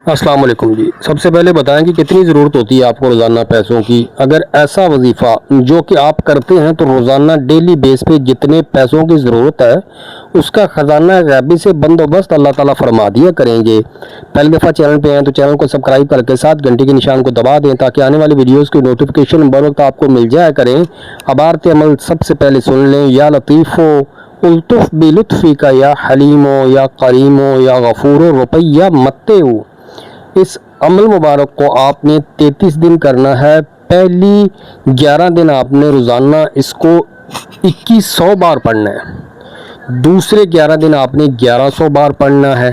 السلام علیکم جی۔ سب سے پہلے بتائیں کہ کتنی ضرورت ہوتی ہے آپ کو روزانہ پیسوں کی۔ اگر ایسا وظیفہ جو کہ آپ کرتے ہیں تو روزانہ ڈیلی بیس پہ جتنے پیسوں کی ضرورت ہے اس کا خزانہ غیبی سے بندوبست اللہ تعالیٰ فرما دیا کریں گے۔ پہلی دفعہ چینل پہ ہیں تو چینل کو سبسکرائب کر کے ساتھ گھنٹی کے نشان کو دبا دیں تاکہ آنے والی ویڈیوز کی نوٹیفیکیشن بر وقت آپ کو مل جایا کریں۔ عبارت عمل سب سے پہلے سن لیں۔ یا لطیفو الطف بلطفی کا، یا حلیمو، یا کریمو، یا غفورو روپیہ متعو۔ اس عمل مبارک کو آپ نے 33 دن کرنا ہے۔ پہلی 11 دن آپ نے روزانہ اس کو 2100 بار پڑھنا ہے، دوسرے 11 دن آپ نے 1100 بار پڑھنا ہے،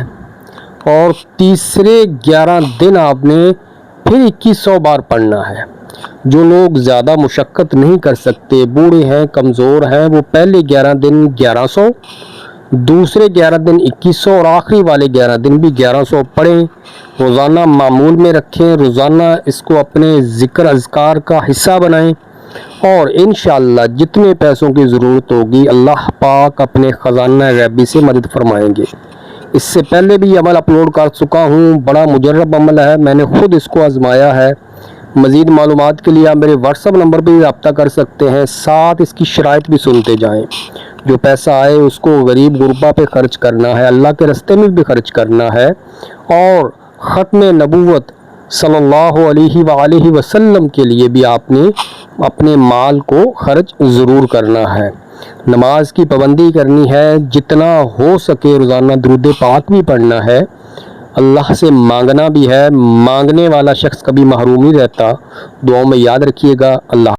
اور تیسرے 11 دن آپ نے پھر 2100 بار پڑھنا ہے۔ جو لوگ زیادہ مشقت نہیں کر سکتے، بوڑھے ہیں، کمزور ہیں، وہ پہلے 11 دن 1100، دوسرے 11 دن 2100 اور آخری والے 11 دن بھی 1100 پڑھیں۔ روزانہ معمول میں رکھیں، روزانہ اس کو اپنے ذکر اذکار کا حصہ بنائیں، اور انشاءاللہ جتنے پیسوں کی ضرورت ہوگی اللہ پاک اپنے خزانہ غیبی سے مدد فرمائیں گے۔ اس سے پہلے بھی یہ عمل اپلوڈ کر چکا ہوں، بڑا مجرب عمل ہے، میں نے خود اس کو آزمایا ہے۔ مزید معلومات کے لیے آپ میرے واٹس ایپ نمبر پہ بھی رابطہ کر سکتے ہیں، ساتھ اس کی شرائط بھی سنتے جائیں۔ جو پیسہ آئے اس کو غریب غربا پہ خرچ کرنا ہے، اللہ کے راستے میں بھی خرچ کرنا ہے، اور ختم نبوت صلی اللہ علیہ وآلہ وسلم کے لیے بھی آپ نے اپنے مال کو خرچ ضرور کرنا ہے۔ نماز کی پابندی کرنی ہے، جتنا ہو سکے روزانہ درود پاک بھی پڑھنا ہے، اللہ سے مانگنا بھی ہے، مانگنے والا شخص کبھی محروم نہیں رہتا۔ دعاؤں میں یاد رکھیے گا۔ اللہ